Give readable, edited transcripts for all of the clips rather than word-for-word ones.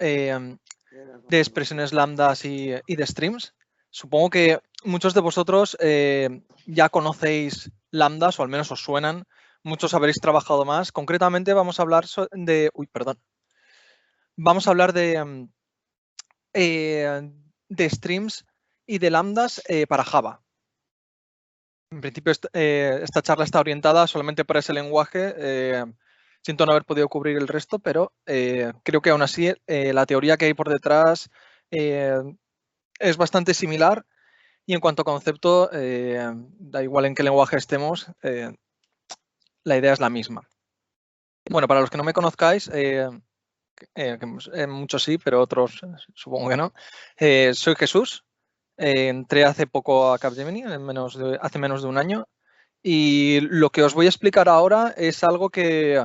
de expresiones lambdas y de streams. Supongo que muchos de vosotros ya conocéis lambdas, o al menos os suenan. Muchos habréis trabajado más. Concretamente vamos a hablar de... Vamos a hablar de streams y de lambdas para Java. En principio esta charla está orientada solamente para ese lenguaje. Siento no haber podido cubrir el resto, pero creo que aún así la teoría que hay por detrás es bastante similar, y en cuanto a concepto, da igual en qué lenguaje estemos, la idea es la misma. Bueno, para los que no me conozcáis, muchos sí, pero otros supongo que no, soy Jesús. Entré hace poco a Capgemini, hace menos de un año, y lo que os voy a explicar ahora es algo que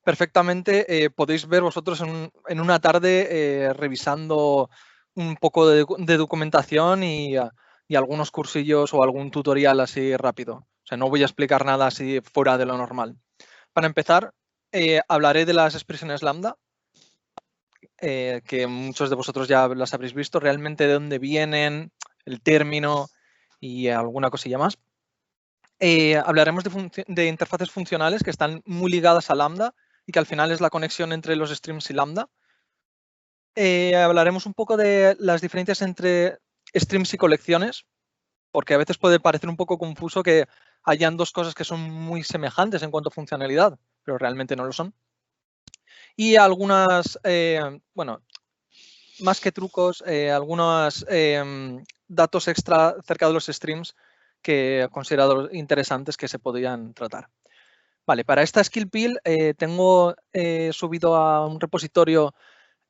perfectamente podéis ver vosotros en una tarde revisando un poco de documentación y algunos cursillos o algún tutorial así rápido. O sea, no voy a explicar nada así fuera de lo normal. Para empezar, hablaré de las expresiones lambda, que muchos de vosotros ya las habréis visto, realmente de dónde vienen, el término y alguna cosilla más. Hablaremos de interfaces funcionales que están muy ligadas a lambda y que al final es la conexión entre los streams y lambda. Hablaremos un poco de las diferencias entre streams y colecciones, porque a veces puede parecer un poco confuso que hayan dos cosas que son muy semejantes en cuanto a funcionalidad, pero realmente no lo son. Y algunas, bueno, más que trucos, algunos datos extra acerca de los streams que he considerado interesantes que se podrían tratar. Vale, para esta skill peel tengo subido a un repositorio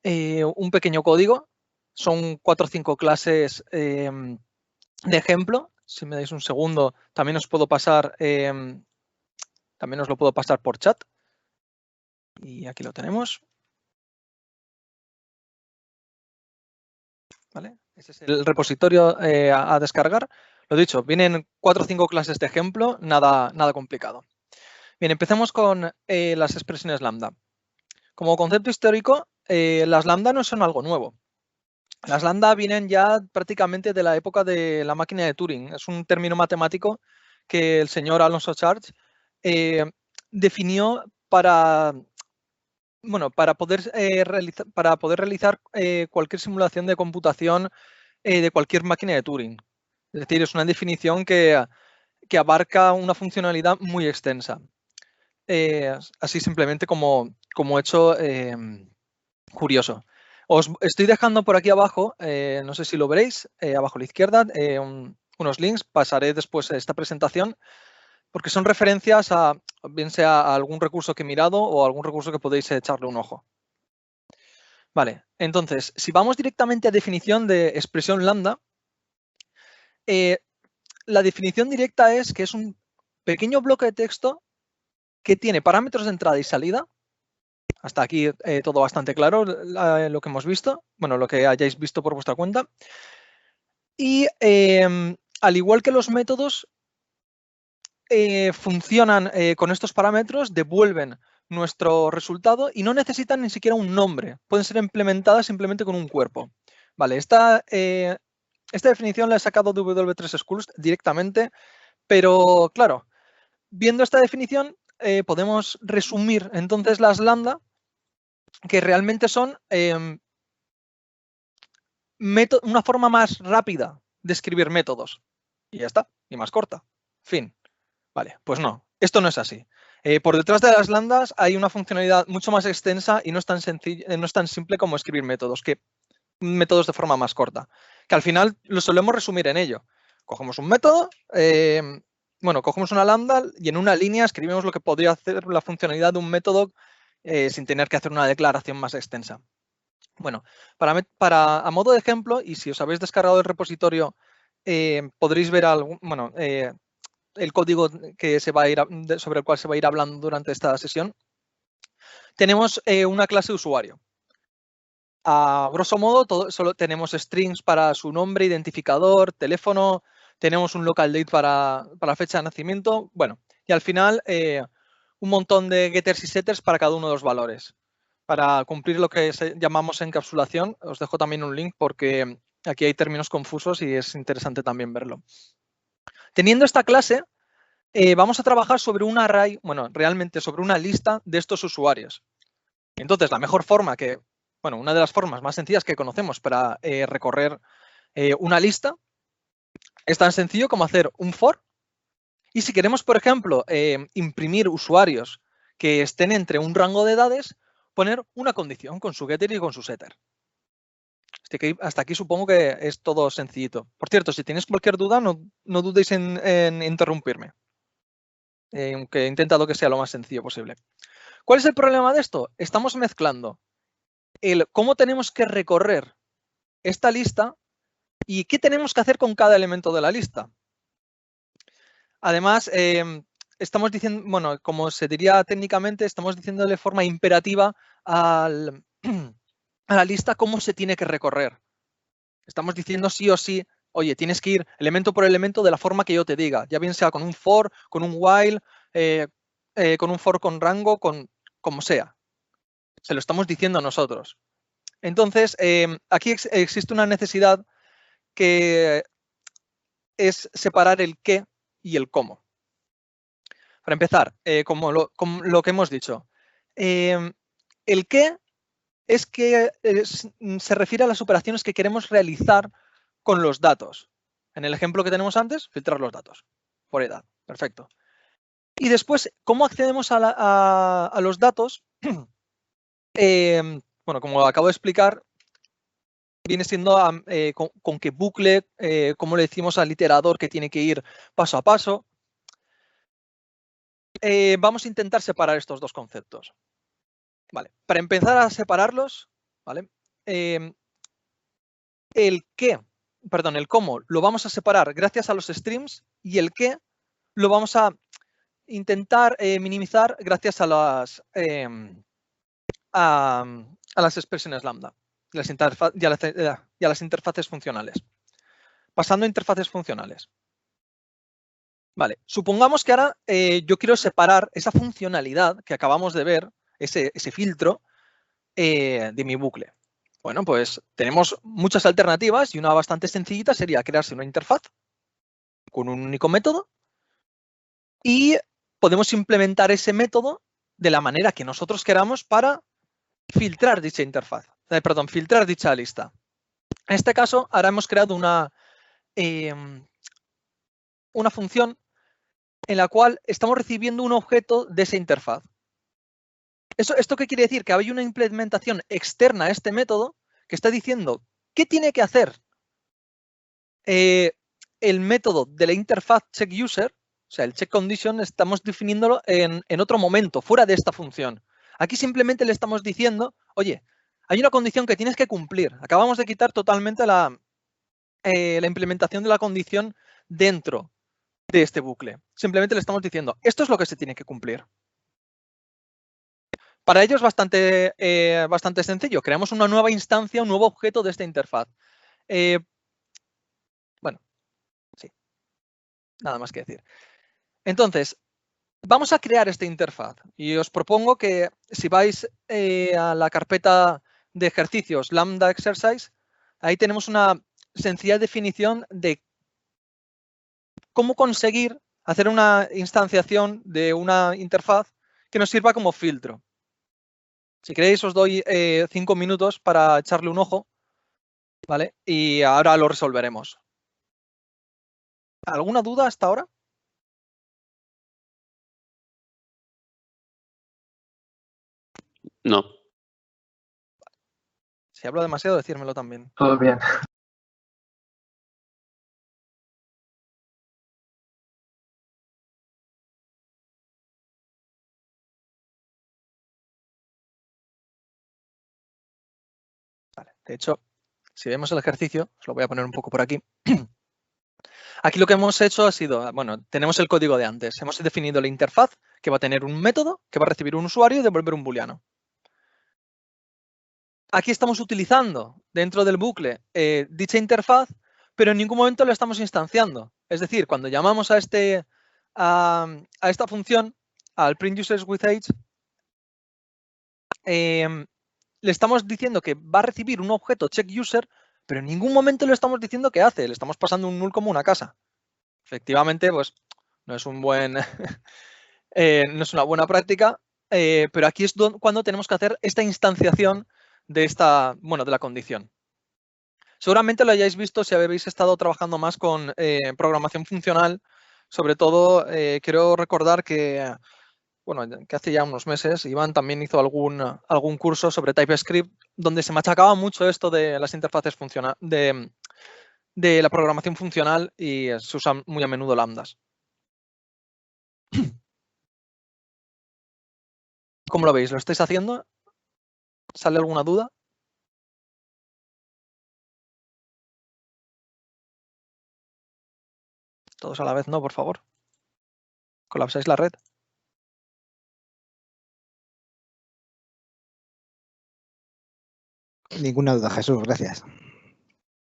un pequeño código. Son 4 o 5 clases de ejemplo. Si me dais un segundo, también os puedo pasar, también os lo puedo pasar por chat. Y aquí lo tenemos. ¿Vale? Ese es el repositorio a descargar. Lo dicho, vienen 4 o 5 clases de ejemplo, nada complicado. Bien, empecemos con las expresiones lambda. Como concepto histórico, las lambda no son algo nuevo. Las lambda vienen ya prácticamente de la época de la máquina de Turing. Es un término matemático que el señor Alonso Church definió para poder realizar cualquier simulación de computación de cualquier máquina de Turing. Es decir, es una definición que abarca una funcionalidad muy extensa. Así simplemente como hecho curioso. Os estoy dejando por aquí abajo, no sé si lo veréis, abajo a la izquierda, unos links. Pasaré después esta presentación porque son referencias a bien sea a algún recurso que he mirado o a algún recurso que podéis echarle un ojo. Vale, entonces, si vamos directamente a definición de expresión lambda, la definición directa es que es un pequeño bloque de texto que tiene parámetros de entrada y salida. Hasta aquí todo bastante claro, lo que hemos visto, bueno, lo que hayáis visto por vuestra cuenta. Y al igual que los métodos, funcionan con estos parámetros, devuelven nuestro resultado y no necesitan ni siquiera un nombre. Pueden ser implementadas simplemente con un cuerpo. Vale, esta definición la he sacado de W3 Schools directamente, pero claro, viendo esta definición podemos resumir entonces las lambda, que realmente son una forma más rápida de escribir métodos. Y ya está, y más corta. Fin. Vale, pues no, esto no es así. Por detrás de las lambdas hay una funcionalidad mucho más extensa y no es tan sencillo, no es tan simple como escribir métodos de forma más corta, que al final lo solemos resumir en ello. Cogemos un método, cogemos una lambda y en una línea escribimos lo que podría hacer la funcionalidad de un método sin tener que hacer una declaración más extensa. Bueno, a modo de ejemplo, y si os habéis descargado el repositorio, podréis ver el código que sobre el cual se va a ir hablando durante esta sesión. Tenemos una clase de usuario. A grosso modo, solo tenemos strings para su nombre, identificador, teléfono, tenemos un local date para la fecha de nacimiento, bueno, y al final un montón de getters y setters para cada uno de los valores. para cumplir lo que llamamos encapsulación. Os dejo también un link porque aquí hay términos confusos y es interesante también verlo. Teniendo esta clase, vamos a trabajar sobre un array, bueno, realmente sobre una lista de estos usuarios. Entonces, la mejor forma una de las formas más sencillas que conocemos para recorrer una lista es tan sencillo como hacer un for. Y si queremos, por ejemplo, imprimir usuarios que estén entre un rango de edades, poner una condición con su getter y con su setter. Hasta aquí supongo que es todo sencillito. Por cierto, si tenéis cualquier duda, no dudéis en interrumpirme. Aunque he intentado que sea lo más sencillo posible. ¿Cuál es el problema de esto? Estamos mezclando cómo tenemos que recorrer esta lista y qué tenemos que hacer con cada elemento de la lista. Además, estamos diciendo, bueno, como se diría técnicamente, estamos diciendo de forma imperativa a la lista cómo se tiene que recorrer. Estamos diciendo sí o sí, oye, tienes que ir elemento por elemento de la forma que yo te diga, ya bien sea con un for, con un while, con un for con rango, como sea. Se lo estamos diciendo a nosotros. Entonces, aquí existe una necesidad que es separar el qué y el cómo. Para empezar, como lo que hemos dicho, el qué es que se refiere a las operaciones que queremos realizar con los datos. En el ejemplo que tenemos antes, filtrar los datos por edad. Perfecto. Y después, ¿cómo accedemos a los datos? Bueno, como acabo de explicar, viene siendo con qué bucle, cómo le decimos al iterador que tiene que ir paso a paso. Vamos a intentar separar estos dos conceptos. Vale, para empezar a separarlos, ¿vale? El cómo lo vamos a separar gracias a los streams y el qué lo vamos a intentar minimizar gracias a las expresiones lambda y a las interfaces funcionales. Pasando a interfaces funcionales. Vale, supongamos que ahora yo quiero separar esa funcionalidad que acabamos de ver, ese filtro, de mi bucle. Bueno, pues tenemos muchas alternativas y una bastante sencillita sería crearse una interfaz con un único método y podemos implementar ese método de la manera que nosotros queramos para filtrar dicha interfaz, filtrar dicha lista. En este caso, ahora hemos creado una función en la cual estamos recibiendo un objeto de esa interfaz. ¿Esto qué quiere decir? Que hay una implementación externa a este método que está diciendo qué tiene que hacer el método de la interfaz checkUser, o sea, el checkCondition, estamos definiéndolo en otro momento, fuera de esta función. Aquí simplemente le estamos diciendo, oye, hay una condición que tienes que cumplir. Acabamos de quitar totalmente la implementación de la condición dentro de este bucle. Simplemente le estamos diciendo, esto es lo que se tiene que cumplir. Para ello es bastante sencillo. Creamos una nueva instancia, un nuevo objeto de esta interfaz. Bueno, sí. Nada más que decir. Entonces, vamos a crear esta interfaz. Y os propongo que si vais a la carpeta de ejercicios Lambda Exercise, ahí tenemos una sencilla definición de cómo conseguir hacer una instanciación de una interfaz que nos sirva como filtro. Si queréis, os doy 5 minutos para echarle un ojo, ¿vale? Y ahora lo resolveremos. ¿Alguna duda hasta ahora? No. Si hablo demasiado, decírmelo también. Todo bien. Vale. De hecho, si vemos el ejercicio, os lo voy a poner un poco por aquí. Aquí lo que hemos hecho ha sido, bueno, tenemos el código de antes. Hemos definido la interfaz que va a tener un método que va a recibir un usuario y devolver un booleano. Aquí estamos utilizando dentro del bucle dicha interfaz, pero en ningún momento la estamos instanciando. Es decir, cuando llamamos a esta función, al print users with age, le estamos diciendo que va a recibir un objeto checkUser, pero en ningún momento le estamos diciendo qué hace. Le estamos pasando un null como una casa. Efectivamente, pues no es un buen, no es una buena práctica, pero aquí es cuando tenemos que hacer esta instanciación de de la condición. Seguramente lo hayáis visto si habéis estado trabajando más con programación funcional. Sobre todo, quiero recordar que, que hace ya unos meses Iván también hizo algún curso sobre TypeScript donde se machacaba mucho esto de las interfaces de la programación funcional y se usan muy a menudo lambdas. ¿Cómo lo veis? ¿Lo estáis haciendo? ¿Sale alguna duda? Todos a la vez, no, por favor. ¿Colapsáis la red? Ninguna duda, Jesús, gracias.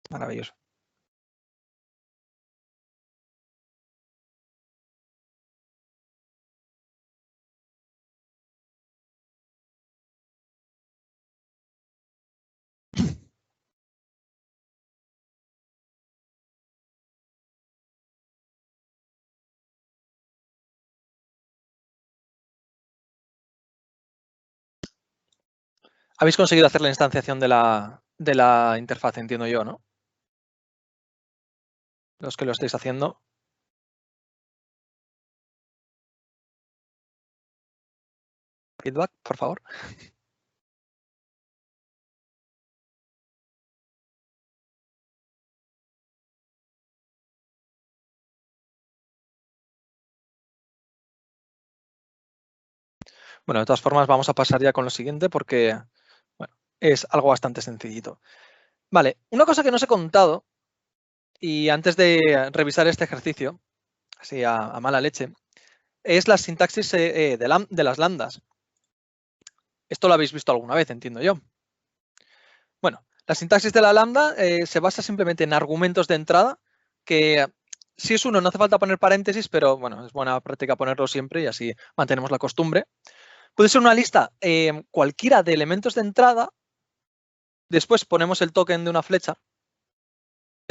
Maravilloso. Habéis conseguido hacer la instanciación de la interfaz, entiendo yo, ¿no? Los que lo estáis haciendo. Feedback, por favor. Bueno, de todas formas, vamos a pasar ya con lo siguiente porque es algo bastante sencillito. Vale, una cosa que no os he contado, y antes de revisar este ejercicio, así a mala leche, es la sintaxis de las lambdas. Esto lo habéis visto alguna vez, entiendo yo. Bueno, la sintaxis de la lambda se basa simplemente en argumentos de entrada, que si es uno no hace falta poner paréntesis, pero bueno, es buena práctica ponerlo siempre y así mantenemos la costumbre. Puede ser una lista cualquiera de elementos de entrada, después ponemos el token de una flecha,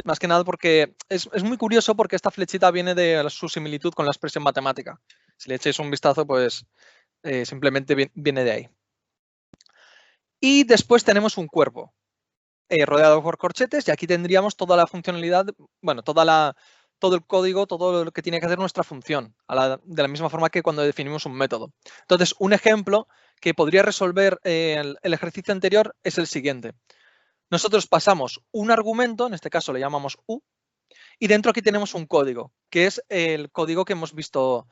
más que nada porque es muy curioso porque esta flechita viene de su similitud con la expresión matemática. Si le echáis un vistazo, pues simplemente viene de ahí. Y después tenemos un cuerpo rodeado por corchetes y aquí tendríamos toda la funcionalidad, bueno, todo el código, todo lo que tiene que hacer nuestra función, de la misma forma que cuando definimos un método. Entonces, un ejemplo que podría resolver el ejercicio anterior es el siguiente. Nosotros pasamos un argumento, en este caso le llamamos U, y dentro aquí tenemos un código, que es el código que hemos visto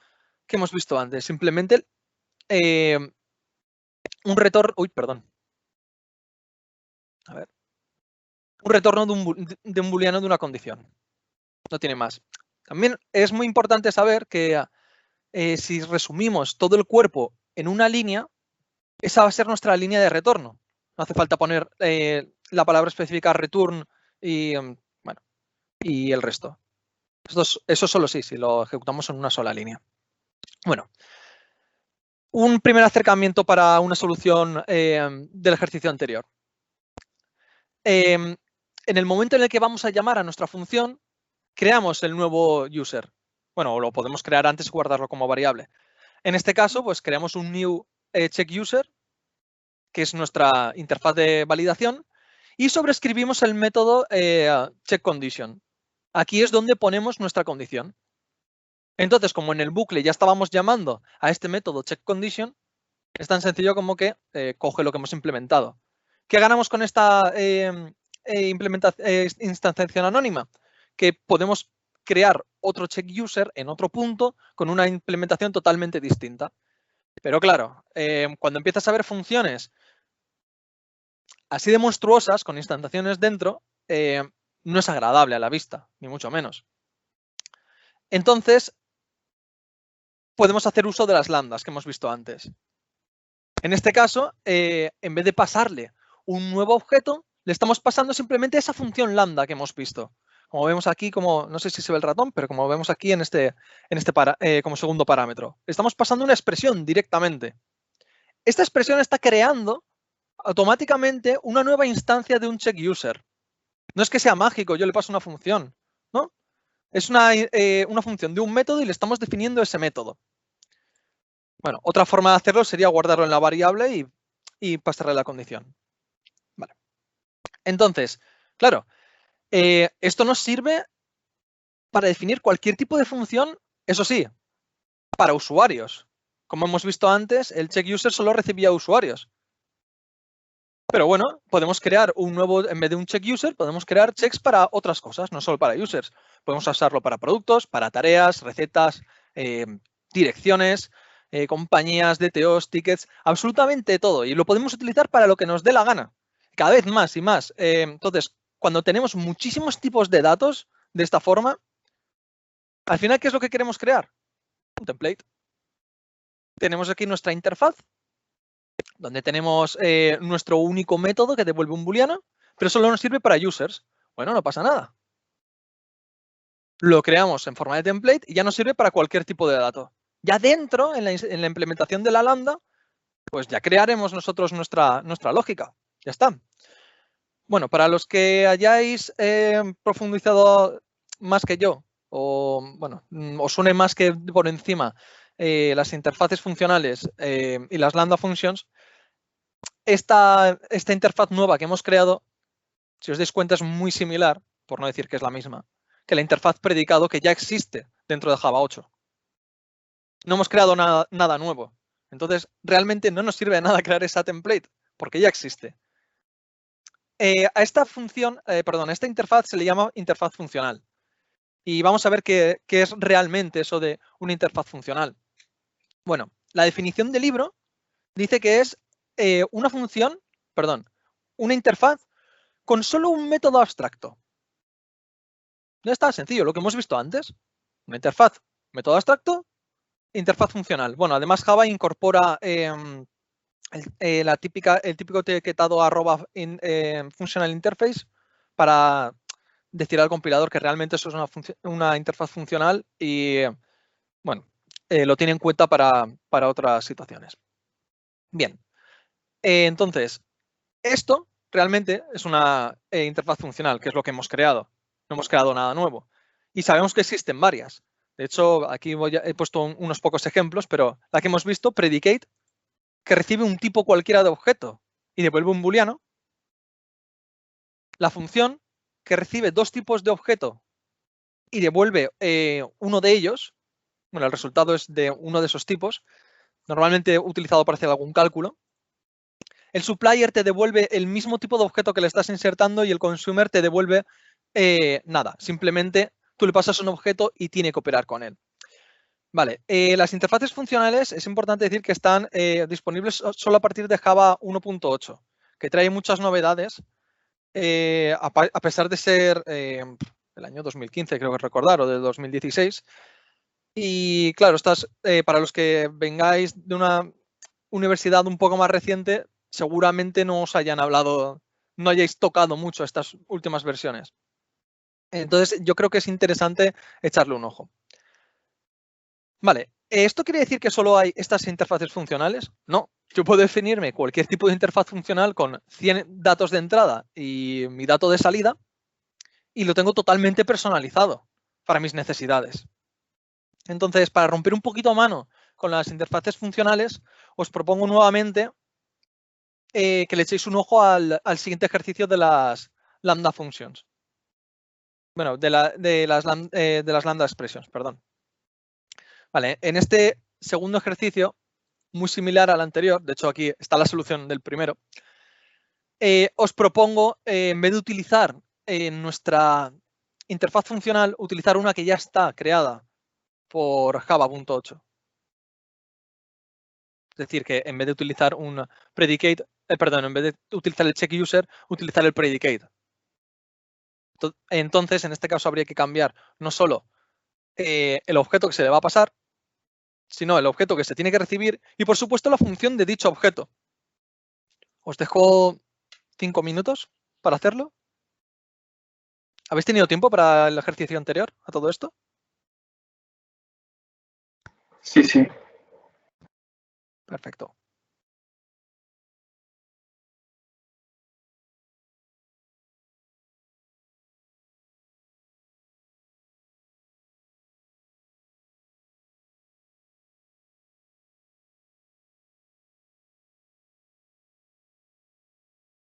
antes. Simplemente un retorno, un retorno de un booleano de una condición. No tiene más. También es muy importante saber que si resumimos todo el cuerpo en una línea, esa va a ser nuestra línea de retorno. No hace falta poner la palabra específica return y, y el resto. Eso solo sí, si lo ejecutamos en una sola línea. Bueno, un primer acercamiento para una solución del ejercicio anterior. En el momento en el que vamos a llamar a nuestra función, creamos el nuevo user. Bueno, lo podemos crear antes y guardarlo como variable. En este caso, pues creamos un new checkUser, que es nuestra interfaz de validación, y sobreescribimos el método checkCondition. Aquí es donde ponemos nuestra condición. Entonces, como en el bucle ya estábamos llamando a este método checkCondition, es tan sencillo como que coge lo que hemos implementado. ¿Qué ganamos con esta instanciación anónima? Que podemos crear otro checkUser en otro punto con una implementación totalmente distinta. Pero claro, cuando empiezas a ver funciones así de monstruosas, con instanciaciones dentro, no es agradable a la vista, ni mucho menos. Entonces, podemos hacer uso de las lambdas que hemos visto antes. En este caso, en vez de pasarle un nuevo objeto, le estamos pasando simplemente esa función lambda que hemos visto. Como vemos aquí, no sé si se ve el ratón, pero como vemos aquí como segundo parámetro. Le estamos pasando una expresión directamente. Esta expresión está creando automáticamente una nueva instancia de un checkUser. No es que sea mágico, yo le paso una función, ¿no? Es una función de un método y le estamos definiendo ese método. Bueno, otra forma de hacerlo sería guardarlo en la variable y pasarle la condición. Vale. Entonces, claro, esto nos sirve para definir cualquier tipo de función, eso sí, para usuarios. Como hemos visto antes, el checkUser solo recibía usuarios. Pero bueno, podemos crear un nuevo, en vez de un checkUser, podemos crear checks para otras cosas, no solo para users. Podemos usarlo para productos, para tareas, recetas, direcciones, compañías, DTOs, tickets, absolutamente todo. Y lo podemos utilizar para lo que nos dé la gana. Cada vez más y más. Entonces, cuando tenemos muchísimos tipos de datos de esta forma, al final, ¿qué es lo que queremos crear? Un template. Tenemos aquí nuestra interfaz, donde tenemos nuestro único método que devuelve un booleano, pero solo nos sirve para users. Bueno, no pasa nada. Lo creamos en forma de template y ya nos sirve para cualquier tipo de dato. Ya dentro, en la implementación de la lambda, pues ya crearemos nosotros nuestra lógica. Ya está. Bueno, para los que hayáis profundizado más que yo, o bueno, os suene más que por encima las interfaces funcionales y las lambda functions, esta interfaz nueva que hemos creado, si os dais cuenta, es muy similar, por no decir que es la misma, que la interfaz predicado que ya existe dentro de Java 8. No hemos creado nada nuevo. Entonces, realmente no nos sirve de nada crear esa template, porque ya existe. A esta función, perdón, a esta interfaz se le llama interfaz funcional. Y vamos a ver qué es realmente eso de una interfaz funcional. Bueno, la definición del libro dice que es una función, perdón, una interfaz con solo un método abstracto. No es tan sencillo, lo que hemos visto antes. Una interfaz, método abstracto, interfaz funcional. Bueno, además Java incorpora el típico etiquetado @functional interface para decir al compilador que realmente eso es una interfaz funcional y, bueno, lo tiene en cuenta para otras situaciones. Bien, entonces, esto realmente es una interfaz funcional, que es lo que hemos creado. No hemos creado nada nuevo. Y sabemos que existen varias. De hecho, aquí he puesto unos pocos ejemplos, pero la que hemos visto, predicate, que recibe un tipo cualquiera de objeto y devuelve un booleano. La función, que recibe dos tipos de objeto y devuelve uno de ellos. Bueno, el resultado es de uno de esos tipos, normalmente utilizado para hacer algún cálculo. El supplier te devuelve el mismo tipo de objeto que le estás insertando y el consumer te devuelve nada. Simplemente tú le pasas un objeto y tiene que operar con él. Vale, las interfaces funcionales es importante decir que están disponibles solo a partir de Java 1.8, que trae muchas novedades, a pesar de ser del año 2015, creo que recordar, o del 2016. Y claro, estas, para los que vengáis de una universidad un poco más reciente, seguramente no os hayan hablado, no hayáis tocado mucho estas últimas versiones. Entonces, yo creo que es interesante echarle un ojo. Vale, ¿esto quiere decir que solo hay estas interfaces funcionales? No, yo puedo definirme cualquier tipo de interfaz funcional con 100 datos de entrada y mi dato de salida y lo tengo totalmente personalizado para mis necesidades. Entonces, para romper un poquito a mano con las interfaces funcionales, os propongo nuevamente que le echéis un ojo al siguiente ejercicio de las lambda functions. Bueno, de las lambda expressions, perdón. Vale, en este segundo ejercicio, muy similar al anterior, de hecho aquí está la solución del primero, os propongo, en vez de utilizar nuestra interfaz funcional, utilizar una que ya está creada por Java.8. Es decir, que en vez de utilizar un predicate, perdón, en vez de utilizar el checkUser, utilizar el predicate. Entonces, en este caso habría que cambiar no solo el objeto que se le va a pasar, sino el objeto que se tiene que recibir y, por supuesto, la función de dicho objeto. Os dejo 5 minutos para hacerlo. ¿Habéis tenido tiempo para el ejercicio anterior a todo esto? Sí, sí. Perfecto.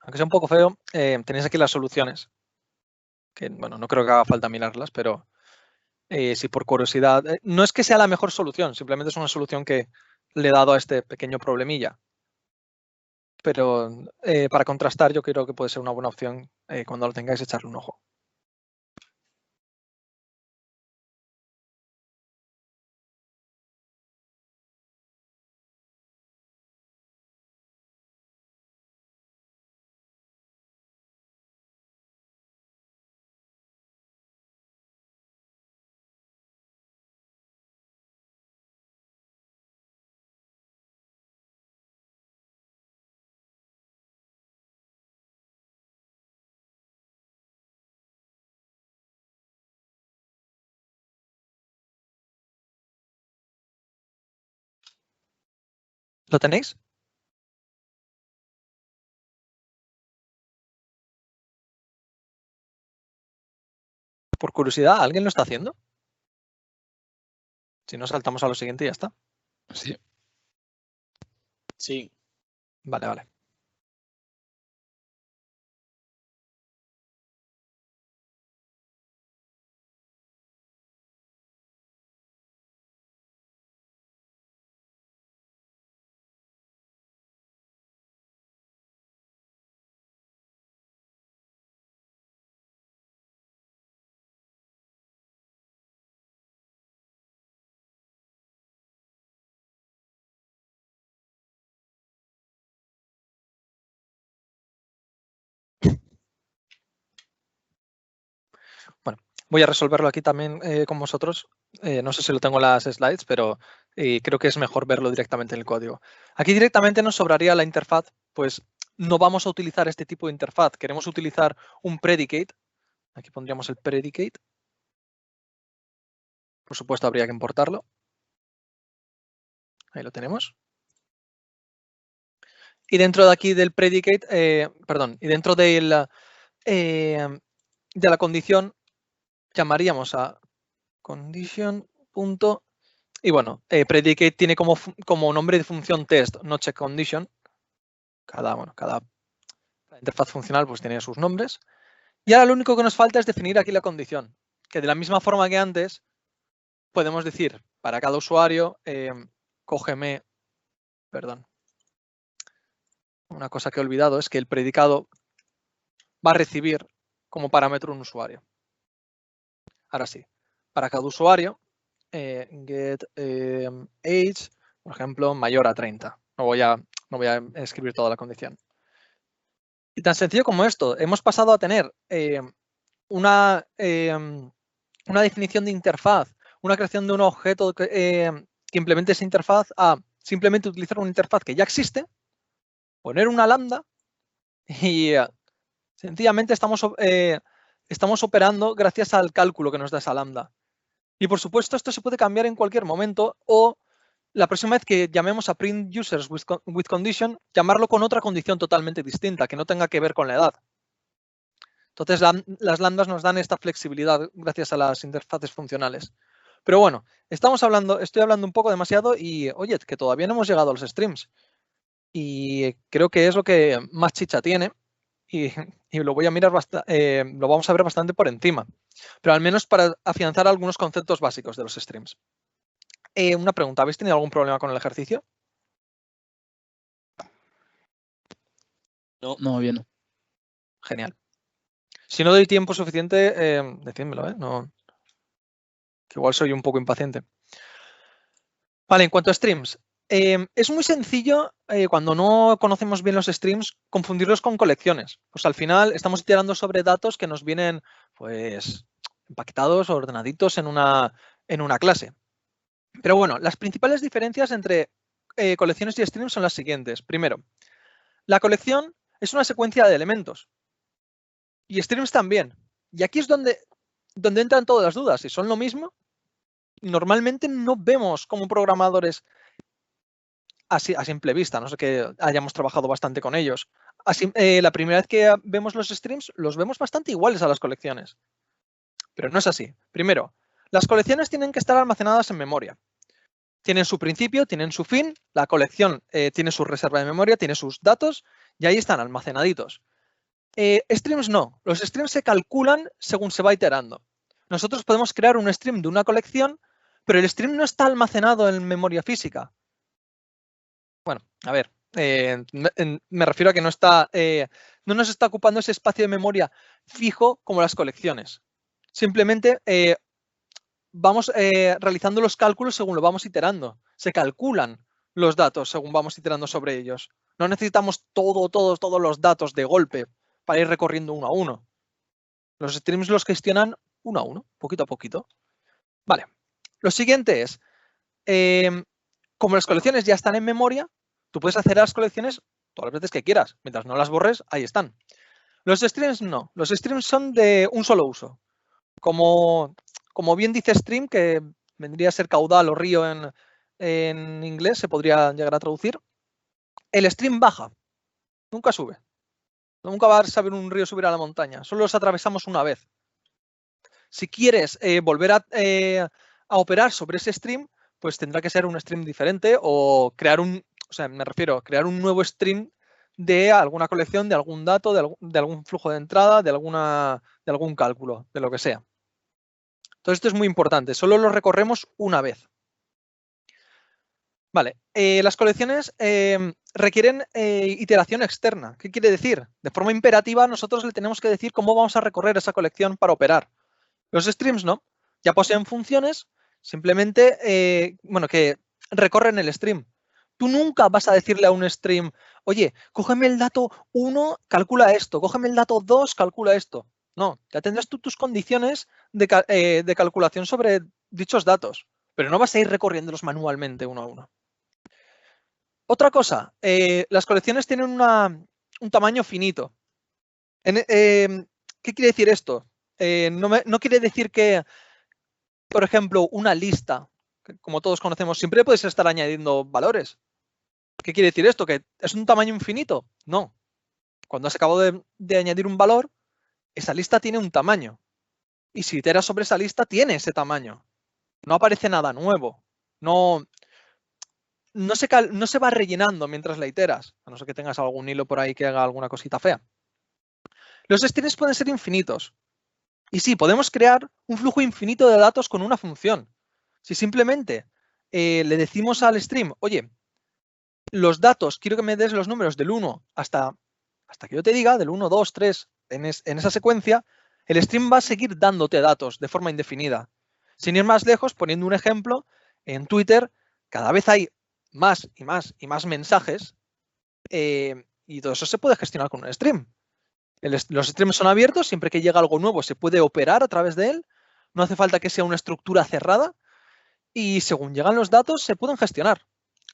aunque sea un poco feo, tenéis aquí las soluciones. Que, bueno, no creo que haga falta mirarlas, pero si por curiosidad. No es que sea la mejor solución, simplemente es una solución que le he dado a este pequeño problemilla. Pero para contrastar, yo creo que puede ser una buena opción cuando lo tengáis, echarle un ojo. ¿Lo tenéis? Por curiosidad, ¿alguien lo está haciendo? Si no, saltamos a lo siguiente y ya está. Sí. Sí. Vale, vale. Bueno, voy a resolverlo aquí también con vosotros. No sé si lo tengo en las slides, pero creo que es mejor verlo directamente en el código. Aquí directamente nos sobraría la interfaz, pues no vamos a utilizar este tipo de interfaz. Queremos utilizar un predicate. Aquí pondríamos el predicate. Por supuesto, habría que importarlo. Ahí lo tenemos. Y dentro de aquí del predicate, y dentro de la condición, llamaríamos a condition. Y bueno, predicate tiene como nombre de función test, no check condition. Cada interfaz funcional pues tiene sus nombres. Y ahora lo único que nos falta es definir aquí la condición, que de la misma forma que antes podemos decir para cada usuario, cógeme, perdón, una cosa que he olvidado es que el predicado va a recibir como parámetro un usuario. Ahora sí, para cada usuario, get age, por ejemplo, mayor a 30. No voy a escribir toda la condición. Y tan sencillo como esto, hemos pasado a tener una definición de interfaz, una creación de un objeto que implemente esa interfaz a simplemente utilizar una interfaz que ya existe, poner una lambda y sencillamente estamos operando gracias al cálculo que nos da esa lambda. Y por supuesto, esto se puede cambiar en cualquier momento o la próxima vez que llamemos a print users with condition, llamarlo con otra condición totalmente distinta, que no tenga que ver con la edad. Entonces, las lambdas nos dan esta flexibilidad gracias a las interfaces funcionales. Pero bueno, estoy hablando un poco demasiado y, oye, que todavía no hemos llegado a los streams. Y creo que es lo que más chicha tiene y lo voy a mirar lo vamos a ver bastante por encima. Pero al menos para afianzar algunos conceptos básicos de los streams. Una pregunta, ¿habéis tenido algún problema con el ejercicio? No, bien. Genial. Si no doy tiempo suficiente, decídmelo, No, que igual soy un poco impaciente. Vale, en cuanto a streams, es muy sencillo cuando no conocemos bien los streams confundirlos con colecciones. Pues al final estamos iterando sobre datos que nos vienen pues empaquetados o ordenaditos en una clase. Pero bueno, las principales diferencias entre colecciones y streams son las siguientes. Primero, la colección es una secuencia de elementos y streams también. Y aquí es donde entran todas las dudas. Si son lo mismo, normalmente no vemos como programadores a simple vista, no sé que hayamos trabajado bastante con ellos. Así, la primera vez que vemos los streams, los vemos bastante iguales a las colecciones. Pero no es así. Primero, las colecciones tienen que estar almacenadas en memoria. Tienen su principio, tienen su fin, la colección tiene su reserva de memoria, tiene sus datos y ahí están almacenaditos. Streams no, los streams se calculan según se va iterando. Nosotros podemos crear un stream de una colección, pero el stream no está almacenado en memoria física. Bueno, a ver, me refiero a que no nos está ocupando ese espacio de memoria fijo como las colecciones. Simplemente vamos realizando los cálculos según lo vamos iterando. Se calculan los datos según vamos iterando sobre ellos. No necesitamos todos los datos de golpe para ir recorriendo uno a uno. Los streams los gestionan uno a uno, poquito a poquito. Vale. Lo siguiente es, como las colecciones ya están en memoria, tú puedes hacer las colecciones todas las veces que quieras. Mientras no las borres, ahí están. Los streams no. Los streams son de un solo uso. Como bien dice stream, que vendría a ser caudal o río en inglés, se podría llegar a traducir, el stream baja, nunca sube. Nunca vas a ver un río subir a la montaña, solo los atravesamos una vez. Si quieres volver a operar sobre ese stream, pues tendrá que ser un stream diferente o crear crear un nuevo stream de alguna colección, de algún dato, de algún flujo de entrada, de algún cálculo, de lo que sea. Entonces esto es muy importante, solo lo recorremos una vez. Vale, las colecciones requieren iteración externa. ¿Qué quiere decir? De forma imperativa nosotros le tenemos que decir cómo vamos a recorrer esa colección para operar. Los streams no, ya poseen funciones, simplemente que recorren el stream. Tú nunca vas a decirle a un stream, oye, cógeme el dato 1, calcula esto, cógeme el dato 2, calcula esto. No, ya tendrás tú tus condiciones de calculación sobre dichos datos, pero no vas a ir recorriéndolos manualmente uno a uno. Otra cosa, las colecciones tienen un tamaño finito. ¿Qué quiere decir esto? No quiere decir que, por ejemplo, una lista, que como todos conocemos, siempre puedes estar añadiendo valores. ¿Qué quiere decir esto? ¿Que es un tamaño infinito? No. Cuando has acabado de añadir un valor, esa lista tiene un tamaño. Y si iteras sobre esa lista, tiene ese tamaño. No aparece nada nuevo. No se va rellenando mientras la iteras, a no ser que tengas algún hilo por ahí que haga alguna cosita fea. Los streams pueden ser infinitos. Y sí, podemos crear un flujo infinito de datos con una función. Si simplemente le decimos al stream, oye, los datos, quiero que me des los números del 1 hasta que yo te diga, del 1, 2, 3, en esa secuencia, el stream va a seguir dándote datos de forma indefinida. Sin ir más lejos, poniendo un ejemplo, en Twitter cada vez hay más y más y más mensajes y todo eso se puede gestionar con un stream. Los streams son abiertos, siempre que llega algo nuevo se puede operar a través de él, no hace falta que sea una estructura cerrada y según llegan los datos se pueden gestionar.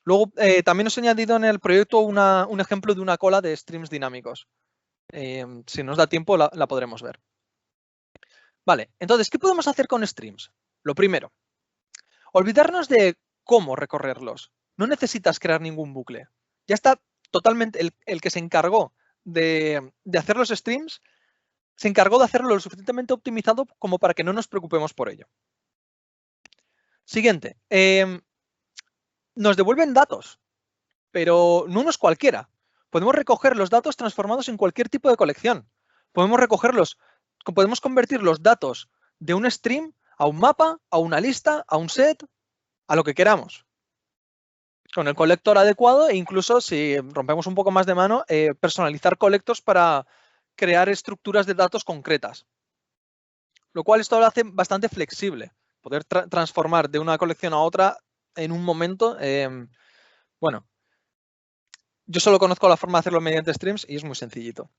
Luego también os he añadido en el proyecto un ejemplo de una cola de streams dinámicos. Si nos da tiempo la podremos ver. Vale, entonces, ¿qué podemos hacer con streams? Lo primero, olvidarnos de cómo recorrerlos. No necesitas crear ningún bucle. Ya está totalmente, el que se encargó de hacer los streams, se encargó de hacerlo lo suficientemente optimizado como para que no nos preocupemos por ello. Siguiente, nos devuelven datos, pero no unos cualquiera. Podemos recoger los datos transformados en cualquier tipo de colección. Podemos convertir los datos de un stream a un mapa, a una lista, a un set, a lo que queramos. Con el colector adecuado e incluso, si rompemos un poco más de mano, personalizar colectors para crear estructuras de datos concretas. Lo cual esto lo hace bastante flexible. Poder transformar de una colección a otra en un momento. Bueno, yo solo conozco la forma de hacerlo mediante streams y es muy sencillito.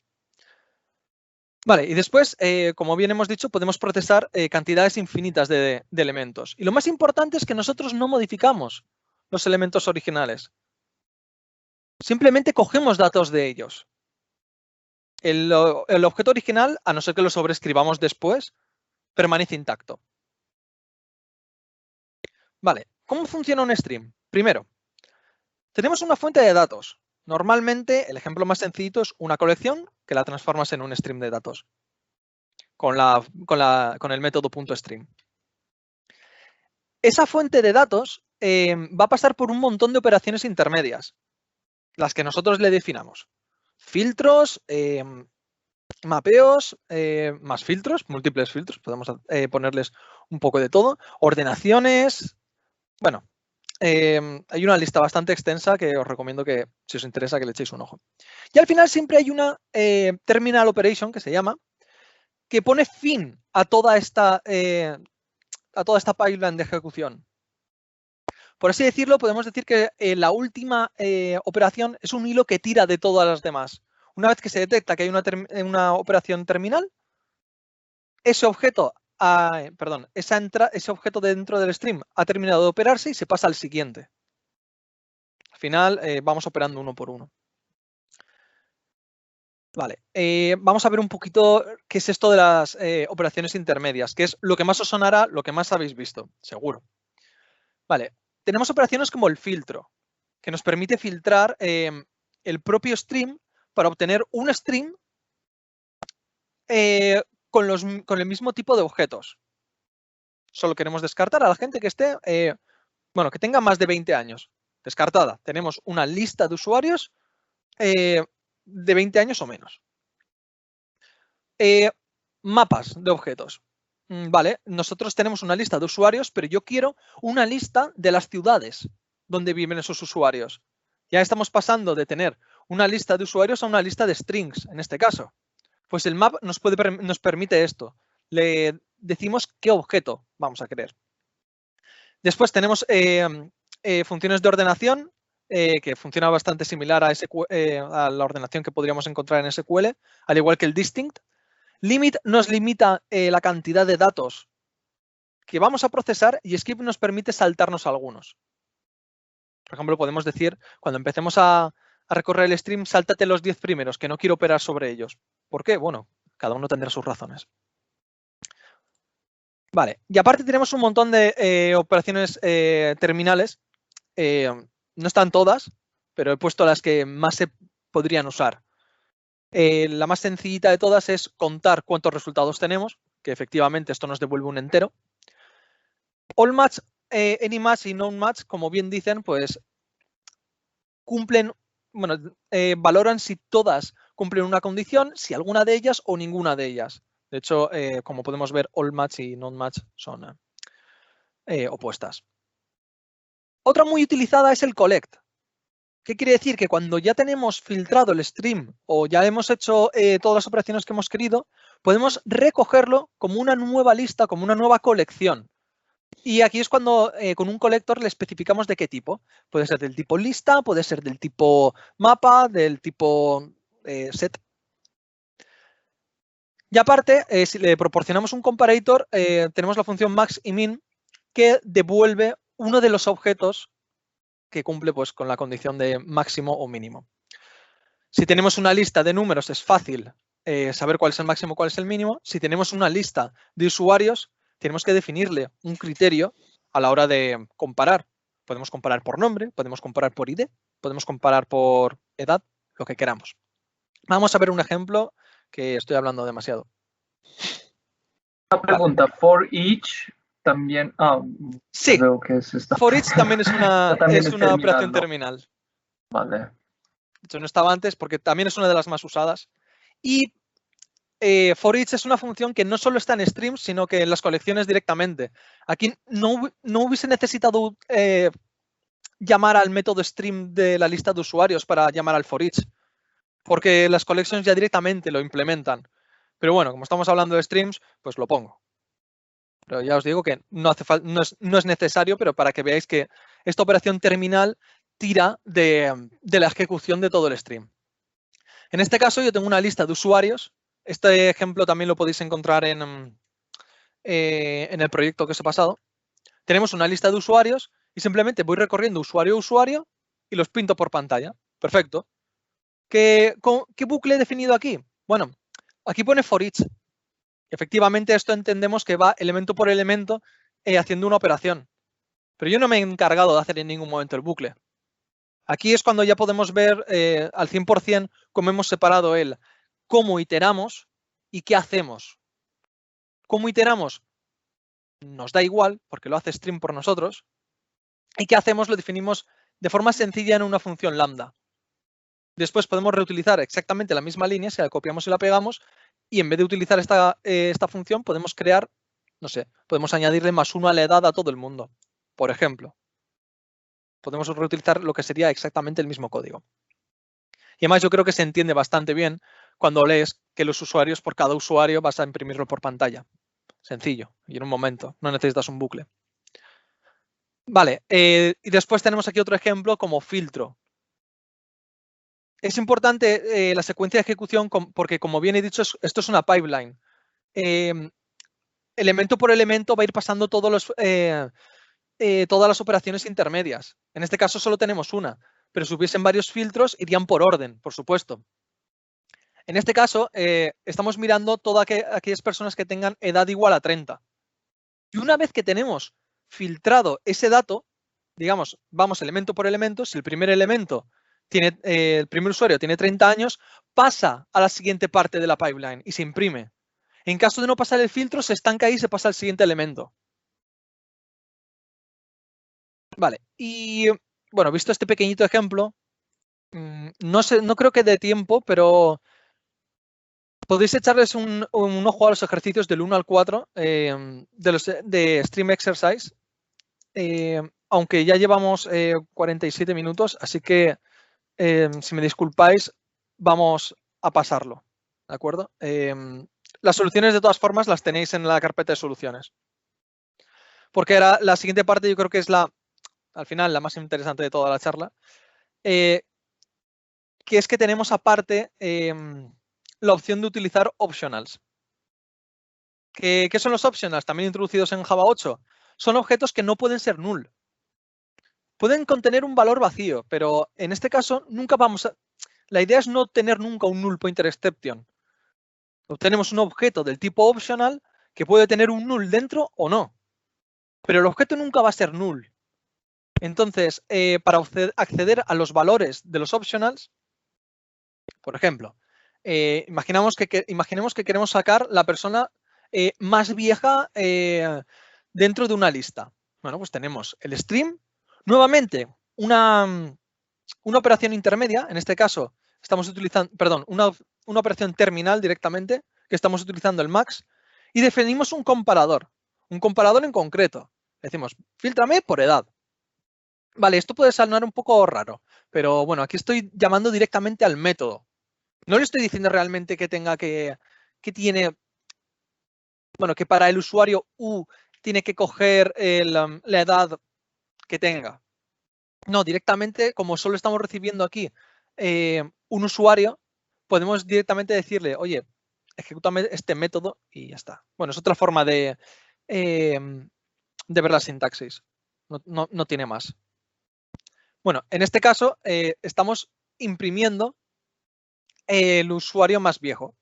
Vale, y después, como bien hemos dicho, podemos procesar cantidades infinitas de elementos. Y lo más importante es que nosotros no modificamos los elementos originales. Simplemente cogemos datos de ellos. El objeto original, a no ser que lo sobreescribamos después, permanece intacto. Vale, ¿cómo funciona un stream? Primero, tenemos una fuente de datos. Normalmente, el ejemplo más sencillito es una colección que la transformas en un stream de datos con el método .stream. Esa fuente de datos va a pasar por un montón de operaciones intermedias, las que nosotros le definamos. Filtros, mapeos, más filtros, múltiples filtros, podemos ponerles un poco de todo, ordenaciones, bueno, hay una lista bastante extensa que os recomiendo que, si os interesa, que le echéis un ojo. Y al final siempre hay una terminal operation que se llama, que pone fin a toda esta pipeline de ejecución. Por así decirlo, podemos decir que la última operación es un hilo que tira de todas las demás. Una vez que se detecta que hay una operación terminal, ese objeto, ese objeto dentro del stream ha terminado de operarse y se pasa al siguiente. Al final vamos operando uno por uno. Vale, vamos a ver un poquito qué es esto de las operaciones intermedias, que es lo que más os sonará, lo que más habéis visto, seguro. Vale, tenemos operaciones como el filtro, que nos permite filtrar el propio stream para obtener un stream con el mismo tipo de objetos. Solo queremos descartar a la gente que esté, que tenga más de 20 años. Descartada. Tenemos una lista de usuarios de 20 años o menos. Mapas de objetos. Vale, nosotros tenemos una lista de usuarios, pero yo quiero una lista de las ciudades donde viven esos usuarios. Ya estamos pasando de tener una lista de usuarios a una lista de strings, en este caso. Pues el map nos permite esto. Le decimos qué objeto vamos a querer. Después tenemos funciones de ordenación, que funciona bastante similar a la ordenación que podríamos encontrar en SQL, al igual que el distinct. Limit nos limita la cantidad de datos que vamos a procesar y skip nos permite saltarnos algunos. Por ejemplo, podemos decir, cuando empecemos a recorrer el stream, sáltate los 10 primeros, que no quiero operar sobre ellos. ¿Por qué? Bueno, cada uno tendrá sus razones. Vale, y aparte tenemos un montón de operaciones terminales. No están todas, pero he puesto las que más se podrían usar. La más sencillita de todas es contar cuántos resultados tenemos, que efectivamente esto nos devuelve un entero. All match, any match y no match, como bien dicen, pues cumplen, valoran si todas cumplen una condición, si alguna de ellas o ninguna de ellas. De hecho, como podemos ver, all match y non match son opuestas. Otra muy utilizada es el collect. ¿Qué quiere decir? Que cuando ya tenemos filtrado el stream o ya hemos hecho todas las operaciones que hemos querido, podemos recogerlo como una nueva lista, como una nueva colección. Y aquí es cuando con un collector le especificamos de qué tipo. Puede ser del tipo lista, puede ser del tipo mapa, del tipo set. Y aparte, si le proporcionamos un comparator, tenemos la función max y min que devuelve uno de los objetos que cumple pues, con la condición de máximo o mínimo. Si tenemos una lista de números, es fácil saber cuál es el máximo, cuál es el mínimo. Si tenemos una lista de usuarios, tenemos que definirle un criterio a la hora de comparar. Podemos comparar por nombre, podemos comparar por ID, podemos comparar por edad, lo que queramos. Vamos a ver un ejemplo que estoy hablando demasiado. Una pregunta, for each también. Sí, veo que es esta. for each también es una terminal, operación ¿no? terminal. Vale. De hecho, no estaba antes porque también es una de las más usadas. Y for each es una función que no solo está en streams, sino que en las colecciones directamente. Aquí no hubiese necesitado llamar al método stream de la lista de usuarios para llamar al for each, porque las collections ya directamente lo implementan. Pero bueno, como estamos hablando de streams, pues lo pongo. Pero ya os digo que no es necesario, pero para que veáis que esta operación terminal tira de la ejecución de todo el stream. En este caso yo tengo una lista de usuarios. Este ejemplo también lo podéis encontrar en el proyecto que os he pasado. Tenemos una lista de usuarios y simplemente voy recorriendo usuario a usuario y los pinto por pantalla. Perfecto. ¿Qué bucle he definido aquí? Bueno, aquí pone for each. Efectivamente, esto entendemos que va elemento por elemento haciendo una operación. Pero yo no me he encargado de hacer en ningún momento el bucle. Aquí es cuando ya podemos ver al 100% cómo hemos separado el cómo iteramos y qué hacemos. ¿Cómo iteramos? Nos da igual porque lo hace stream por nosotros. ¿Y qué hacemos? Lo definimos de forma sencilla en una función lambda. Después podemos reutilizar exactamente la misma línea, si la copiamos y la pegamos, y en vez de utilizar esta función podemos crear, no sé, podemos añadirle +1 a la edad a todo el mundo, por ejemplo. Podemos reutilizar lo que sería exactamente el mismo código. Y además yo creo que se entiende bastante bien cuando lees que los usuarios, por cada usuario vas a imprimirlo por pantalla. Sencillo, y en un momento, no necesitas un bucle. Vale, y después tenemos aquí otro ejemplo como filtro. Es importante la secuencia de ejecución porque, como bien he dicho, esto es una pipeline. Elemento por elemento va a ir pasando todas las operaciones intermedias. En este caso solo tenemos una, pero si hubiesen varios filtros irían por orden, por supuesto. En este caso, estamos mirando todas aquellas personas que tengan edad igual a 30. Y una vez que tenemos filtrado ese dato, digamos, vamos elemento por elemento, si el primer elemento tiene, el primer usuario tiene 30 años, pasa a la siguiente parte de la pipeline y se imprime. En caso de no pasar el filtro, se estanca ahí y se pasa al siguiente elemento. Vale, y bueno, visto este pequeñito ejemplo, no creo que dé tiempo, pero podéis echarles un ojo a los ejercicios del 1 al 4 de Stream Exercise, aunque ya llevamos 47 minutos, así que si me disculpáis, vamos a pasarlo, ¿de acuerdo? Las soluciones, de todas formas, las tenéis en la carpeta de soluciones. Porque era la siguiente parte, yo creo que es al final, la más interesante de toda la charla, que es que tenemos aparte la opción de utilizar optionals. ¿Qué son los optionals? También introducidos en Java 8. Son objetos que no pueden ser null. Pueden contener un valor vacío, pero en este caso nunca vamos a... La idea es no tener nunca un null pointer exception. Obtenemos un objeto del tipo optional que puede tener un null dentro o no. Pero el objeto nunca va a ser null. Entonces, para acceder a los valores de los optionals, por ejemplo, imaginemos que queremos sacar la persona más vieja dentro de una lista. Bueno, pues tenemos el stream. Nuevamente, una operación intermedia, en este caso estamos utilizando, perdón, una operación terminal directamente, que estamos utilizando el max, y definimos un comparador en concreto. Decimos, fíltrame por edad. Vale, esto puede sonar un poco raro, pero bueno, aquí estoy llamando directamente al método. No le estoy diciendo realmente que tenga que tiene, bueno, que para el usuario U tiene que coger la edad que tenga. No, directamente, como solo estamos recibiendo aquí un usuario, podemos directamente decirle, oye, ejecútame este método y ya está. Bueno, es otra forma de ver la sintaxis. No tiene más. Bueno, en este caso estamos imprimiendo el usuario más viejo.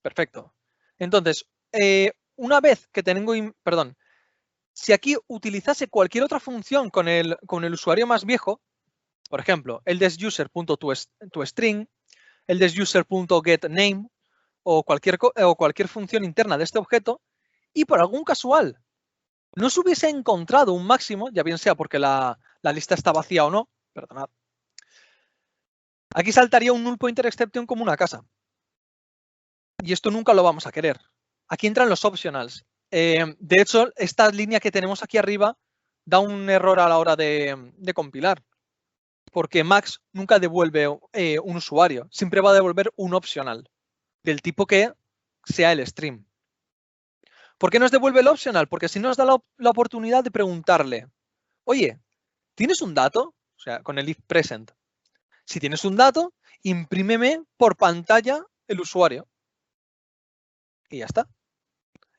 Perfecto. Entonces, una vez que tengo, perdón, si aquí utilizase cualquier otra función con el usuario más viejo, por ejemplo, el desuser.toString, el desuser.getName o cualquier función interna de este objeto, y por algún casual no se hubiese encontrado un máximo, ya bien sea porque la lista está vacía o no, perdonad, aquí saltaría un null pointer exception como una casa. Y esto nunca lo vamos a querer. Aquí entran los optionals. De hecho, esta línea que tenemos aquí arriba da un error a la hora de compilar. Porque Max nunca devuelve un usuario. Siempre va a devolver un optional. Del tipo que sea el stream. ¿Por qué nos devuelve el optional? Porque así nos da la oportunidad de preguntarle, oye, ¿tienes un dato? O sea, con el if present. Si tienes un dato, imprímeme por pantalla el usuario. Y ya está.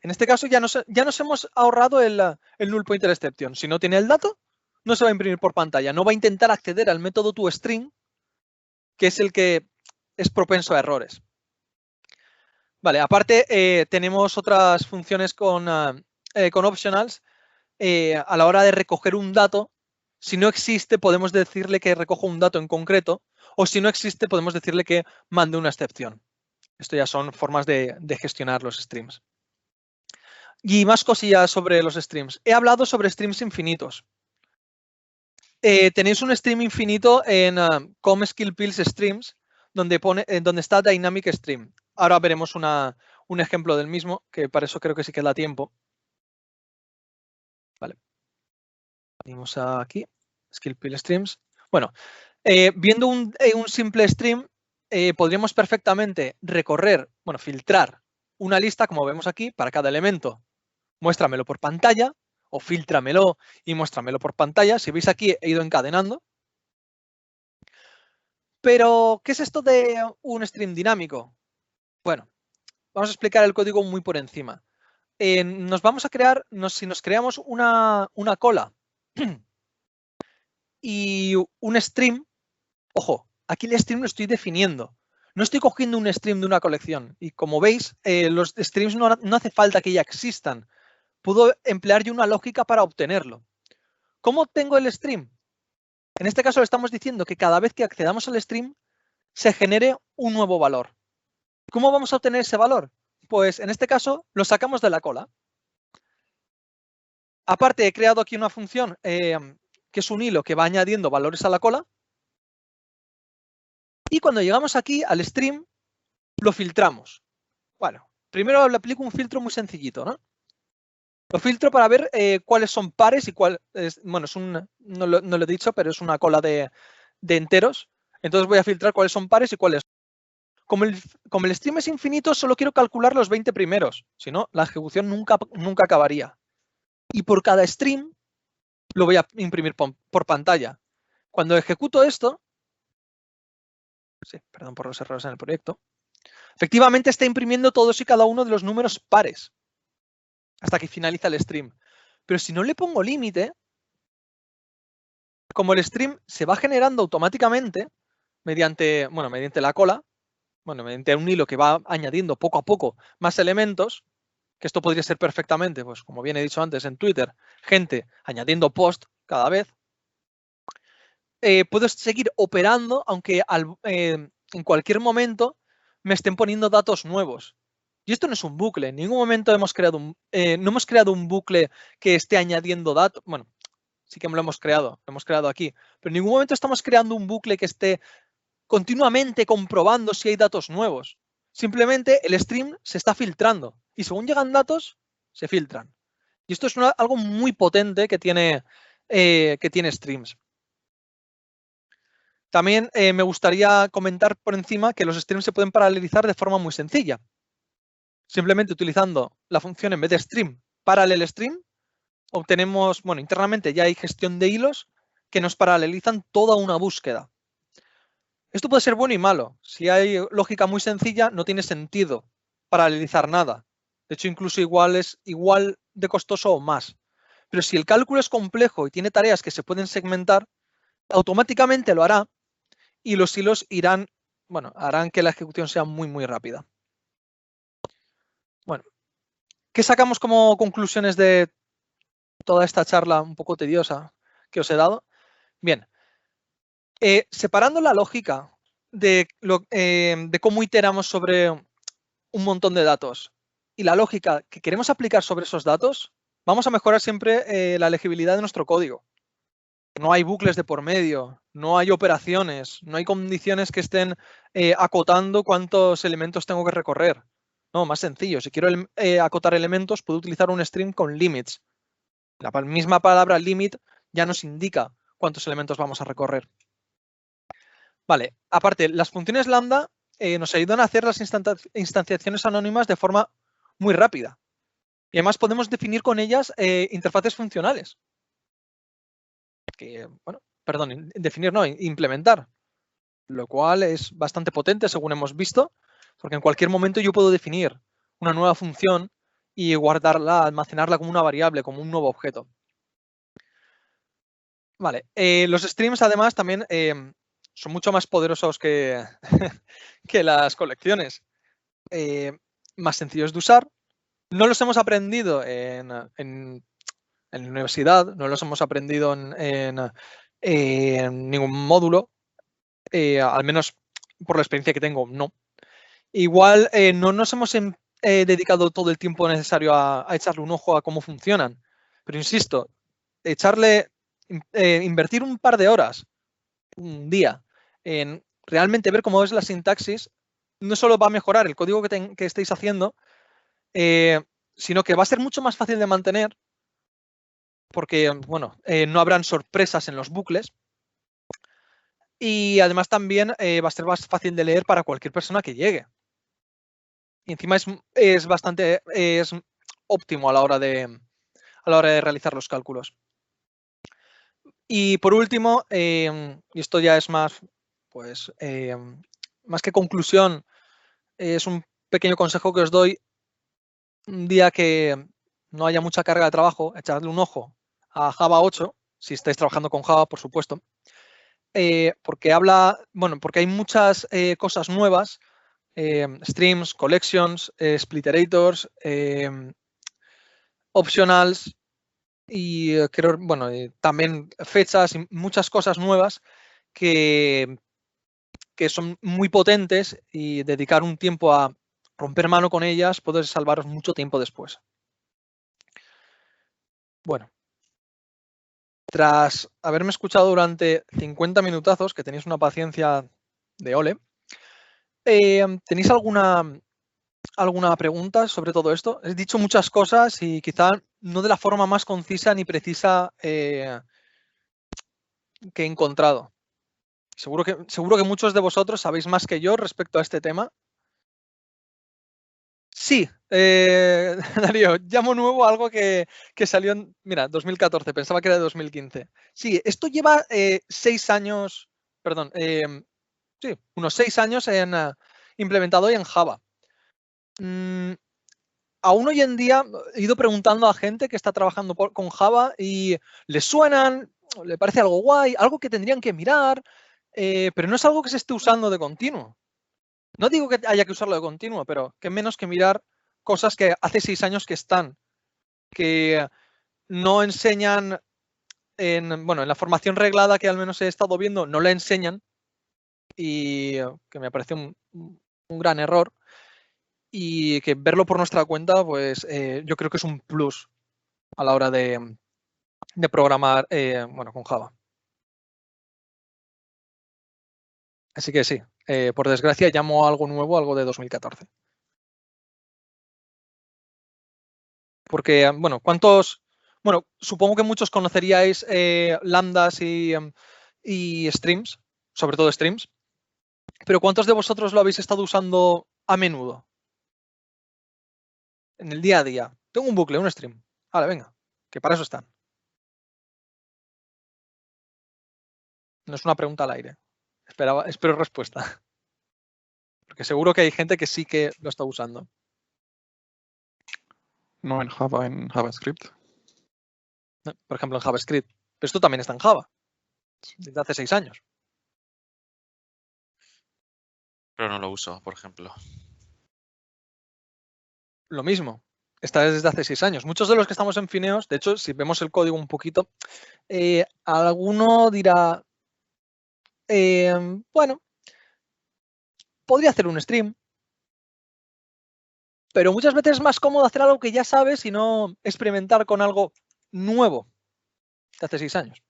En este caso ya nos hemos ahorrado el null pointer exception. Si no tiene el dato, no se va a imprimir por pantalla. No va a intentar acceder al método toString, que es el que es propenso a errores. Vale, aparte tenemos otras funciones con optionals. A la hora de recoger un dato, si no existe, podemos decirle que recoja un dato en concreto, o si no existe, podemos decirle que mande una excepción. Esto ya son formas de gestionar los streams. Y más cosillas sobre los streams. He hablado sobre streams infinitos. tenéis un stream infinito en com skill pills streams, donde está dynamic stream. Ahora veremos un ejemplo del mismo, que para eso creo que sí que da tiempo. Vale. Venimos aquí, skill pill streams. Bueno, viendo un simple stream, podríamos perfectamente recorrer, bueno, filtrar una lista, como vemos aquí, para cada elemento. Muéstramelo por pantalla o filtramelo y muéstramelo por pantalla. Si veis aquí, he ido encadenando. Pero, ¿qué es esto de un stream dinámico? Bueno, vamos a explicar el código muy por encima. Nos vamos a crear, si nos creamos una cola y un stream, ojo, aquí el stream lo estoy definiendo. No estoy cogiendo un stream de una colección. Y como veis, los streams no hace falta que ya existan. Puedo emplear yo una lógica para obtenerlo. ¿Cómo obtengo el stream? En este caso le estamos diciendo que cada vez que accedamos al stream se genere un nuevo valor. ¿Cómo vamos a obtener ese valor? Pues en este caso lo sacamos de la cola. Aparte he creado aquí una función que es un hilo que va añadiendo valores a la cola. Y cuando llegamos aquí al stream lo filtramos. Bueno, primero le aplico un filtro muy sencillito, ¿no? Lo filtro para ver cuáles son pares y cuál es, bueno, no lo he dicho, pero es una cola de enteros. Entonces voy a filtrar cuáles son pares y cuáles. Como el stream es infinito, solo quiero calcular los 20 primeros. Si no, la ejecución nunca acabaría. Y por cada stream lo voy a imprimir por pantalla. Cuando ejecuto esto, sí, perdón por los errores en el proyecto, efectivamente está imprimiendo todos y cada uno de los números pares hasta que finaliza el stream. Pero si no le pongo límite, como el stream se va generando automáticamente mediante la cola, mediante un hilo que va añadiendo poco a poco más elementos, que esto podría ser perfectamente, pues como bien he dicho antes en Twitter, gente añadiendo post cada vez, puedo seguir operando aunque en cualquier momento me estén poniendo datos nuevos. Y esto no es un bucle. En ningún momento no hemos creado un bucle que esté añadiendo datos. Bueno, sí que lo hemos creado aquí. Pero en ningún momento estamos creando un bucle que esté continuamente comprobando si hay datos nuevos. Simplemente el stream se está filtrando. Y según llegan datos, se filtran. Y esto es algo muy potente que tiene streams. También me gustaría comentar por encima que los streams se pueden paralelizar de forma muy sencilla. Simplemente utilizando la función en vez de stream, parallel stream, obtenemos, internamente ya hay gestión de hilos que nos paralelizan toda una búsqueda. Esto puede ser bueno y malo. Si hay lógica muy sencilla, no tiene sentido paralelizar nada. De hecho, incluso es igual de costoso o más. Pero si el cálculo es complejo y tiene tareas que se pueden segmentar, automáticamente lo hará y los hilos harán que la ejecución sea muy, muy rápida. Bueno, ¿qué sacamos como conclusiones de toda esta charla un poco tediosa que os he dado? Bien, separando la lógica de cómo iteramos sobre un montón de datos y la lógica que queremos aplicar sobre esos datos, vamos a mejorar siempre la legibilidad de nuestro código. No hay bucles de por medio, no hay operaciones, no hay condiciones que estén acotando cuántos elementos tengo que recorrer. No, más sencillo. Si quiero acotar elementos, puedo utilizar un string con limits. La misma palabra limit ya nos indica cuántos elementos vamos a recorrer. Vale, aparte, las funciones lambda nos ayudan a hacer las instanciaciones anónimas de forma muy rápida. Y además podemos definir con ellas interfaces funcionales. Implementar. Lo cual es bastante potente, según hemos visto, porque en cualquier momento yo puedo definir una nueva función y guardarla, almacenarla como una variable, como un nuevo objeto. Vale, los streams además también son mucho más poderosos que, que las colecciones. Más sencillos de usar. No los hemos aprendido en la universidad, no los hemos aprendido en ningún módulo, al menos por la experiencia que tengo, no. Igual no nos hemos dedicado todo el tiempo necesario a echarle un ojo a cómo funcionan. Pero insisto, echarle invertir un par de horas, un día, en realmente ver cómo es la sintaxis, no solo va a mejorar el código que estéis haciendo, sino que va a ser mucho más fácil de mantener porque, bueno, no habrán sorpresas en los bucles. Y además también va a ser más fácil de leer para cualquier persona que llegue. Y encima es bastante óptimo a la hora de realizar los cálculos. Y por último, y esto ya es más, pues, más que conclusión, es un pequeño consejo que os doy. Un día que no haya mucha carga de trabajo, echadle un ojo a Java 8, si estáis trabajando con Java, por supuesto, porque porque hay muchas cosas nuevas, streams, collections, splitterators, optionals y creo, bueno, también fechas y muchas cosas nuevas que son muy potentes y dedicar un tiempo a romper mano con ellas puede salvaros mucho tiempo después. Bueno, tras haberme escuchado durante 50 minutazos, que tenéis una paciencia de ole, ¿tenéis alguna pregunta sobre todo esto? He dicho muchas cosas y quizá no de la forma más concisa ni precisa que he encontrado. Seguro que muchos de vosotros sabéis más que yo respecto a este tema. Sí, Darío, llamo nuevo a algo que salió en, mira, 2014, pensaba que era de 2015. Sí, esto lleva 6 años, perdón, sí, unos 6 años implementado hoy en Java. Aún hoy en día he ido preguntando a gente que está trabajando con Java y les suenan, le parece algo guay, algo que tendrían que mirar, pero no es algo que se esté usando de continuo. No digo que haya que usarlo de continuo, pero que menos que mirar cosas que hace 6 años que están, que no enseñan en la formación reglada que al menos he estado viendo, no la enseñan y que me parece un gran error. Y que verlo por nuestra cuenta, pues yo creo que es un plus a la hora de programar con Java. Así que sí, por desgracia llamo algo nuevo, algo de 2014. Porque, supongo que muchos conoceríais lambdas y streams, sobre todo streams, pero ¿cuántos de vosotros lo habéis estado usando a menudo? En el día a día. Tengo un bucle, un stream. Vale, venga, que para eso están. No es una pregunta al aire. Espero respuesta. Porque seguro que hay gente que sí que lo está usando. No en Java, en JavaScript. Por ejemplo, en JavaScript. Pero esto también está en Java. Desde hace 6 años. Pero no lo uso, por ejemplo. Lo mismo. Está desde hace 6 años. Muchos de los que estamos en Fineos, de hecho, si vemos el código un poquito, alguno dirá, bueno, podría hacer un stream, pero muchas veces es más cómodo hacer algo que ya sabes y no experimentar con algo nuevo de hace 6 años.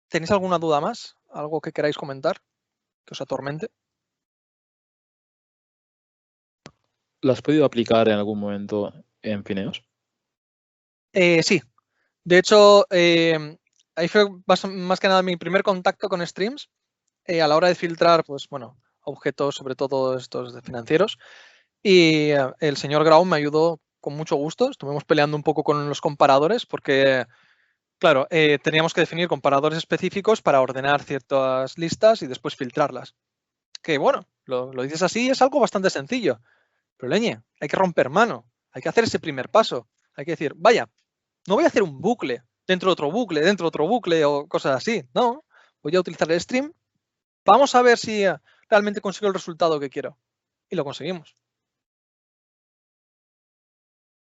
¿Tenéis alguna duda más? ¿Algo que queráis comentar? ¿Que os atormente? ¿Lo has podido aplicar en algún momento en Fineos? Sí. De hecho, ahí fue más que nada mi primer contacto con streams a la hora de filtrar, pues bueno, objetos, sobre todo estos de financieros. Y el señor Grau me ayudó con mucho gusto. Estuvimos peleando un poco con los comparadores porque, claro, teníamos que definir comparadores específicos para ordenar ciertas listas y después filtrarlas. Que bueno, lo dices así, es algo bastante sencillo. Pero leñe, hay que romper mano, hay que hacer ese primer paso. Hay que decir, vaya, no voy a hacer un bucle dentro de otro bucle, dentro de otro bucle o cosas así. No, voy a utilizar el stream. Vamos a ver si realmente consigo el resultado que quiero. Y lo conseguimos.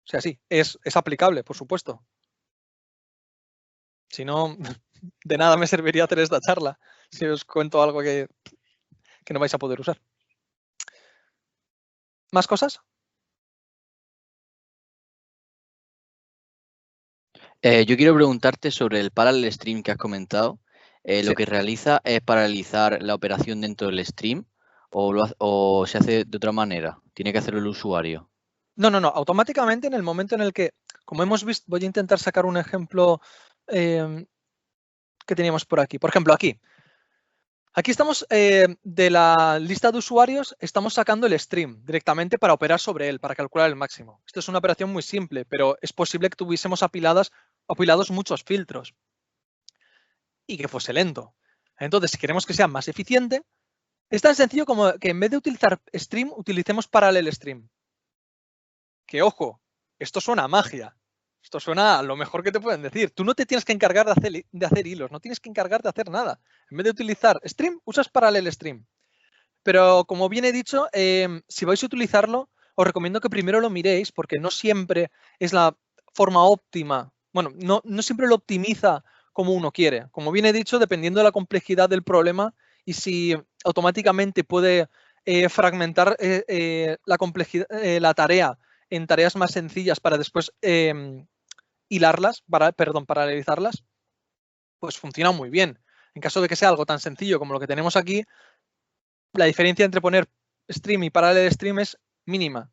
O sea, sí, es aplicable, por supuesto. Si no, de nada me serviría hacer esta charla si os cuento algo que no vais a poder usar. ¿Más cosas? Yo quiero preguntarte sobre el parallel stream que has comentado. Sí. ¿Lo que realiza es paralelizar la operación dentro del stream o se hace de otra manera? ¿Tiene que hacerlo el usuario? No. Automáticamente en el momento en el que, como hemos visto, voy a intentar sacar un ejemplo que teníamos por aquí. Por ejemplo, aquí. Aquí estamos de la lista de usuarios, estamos sacando el stream directamente para operar sobre él, para calcular el máximo. Esto es una operación muy simple, pero es posible que tuviésemos apilados muchos filtros y que fuese lento. Entonces, si queremos que sea más eficiente, es tan sencillo como que en vez de utilizar stream, utilicemos parallel stream. Que ojo, esto suena a magia. Esto suena a lo mejor que te pueden decir. Tú no te tienes que encargar de hacer hilos, no tienes que encargar de hacer nada. En vez de utilizar stream, usas parallel stream. Pero como bien he dicho, si vais a utilizarlo, os recomiendo que primero lo miréis porque no siempre es la forma óptima. Bueno, no siempre lo optimiza como uno quiere. Como bien he dicho, dependiendo de la complejidad del problema y si automáticamente puede fragmentar la complejidad, la tarea en tareas más sencillas para después paralelizarlas, pues funciona muy bien. En caso de que sea algo tan sencillo como lo que tenemos aquí, la diferencia entre poner stream y parallel stream es mínima.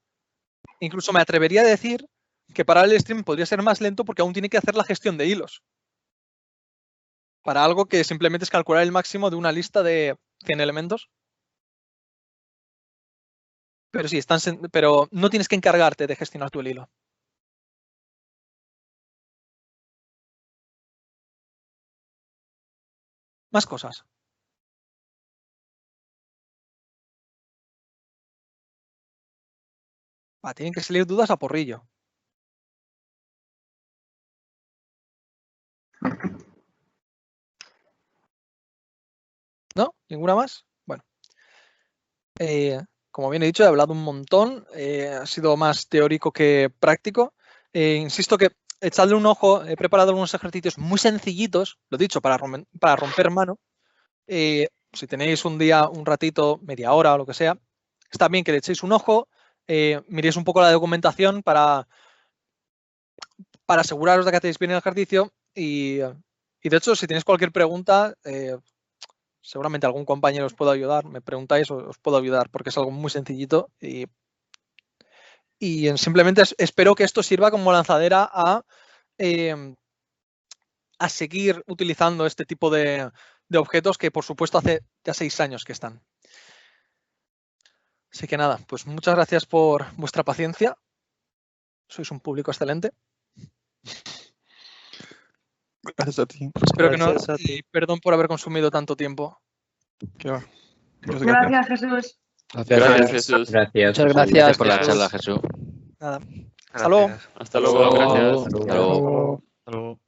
Incluso me atrevería a decir que parallel stream podría ser más lento porque aún tiene que hacer la gestión de hilos. Para algo que simplemente es calcular el máximo de una lista de 100 elementos. Pero sí, pero no tienes que encargarte de gestionar tú el hilo. Más cosas. Tienen que salir dudas a porrillo. ¿No? ¿Ninguna más? Bueno. Como bien he dicho, he hablado un montón. Ha sido más teórico que práctico. Insisto que echadle un ojo. He preparado algunos ejercicios muy sencillitos, lo dicho, para romper mano. Si tenéis un día, un ratito, media hora o lo que sea, está bien que le echéis un ojo, miréis un poco la documentación para aseguraros de que hacéis bien el ejercicio y de hecho, si tenéis cualquier pregunta, seguramente algún compañero os pueda ayudar, me preguntáis, os puedo ayudar porque es algo muy sencillito y simplemente espero que esto sirva como lanzadera a seguir utilizando este tipo de objetos que, por supuesto, hace ya 6 años que están. Así que nada, pues muchas gracias por vuestra paciencia. Sois un público excelente. Gracias a ti. Espero que no. Gracias a ti. Y perdón por haber consumido tanto tiempo. ¿Qué va? Muchas gracias. Gracias, Jesús. Gracias, Jesús. Gracias. Muchas gracias por la charla, Jesús. Nada. Hasta luego. Hasta luego. Hasta luego. Gracias. Hasta luego. Hasta luego. Hasta luego.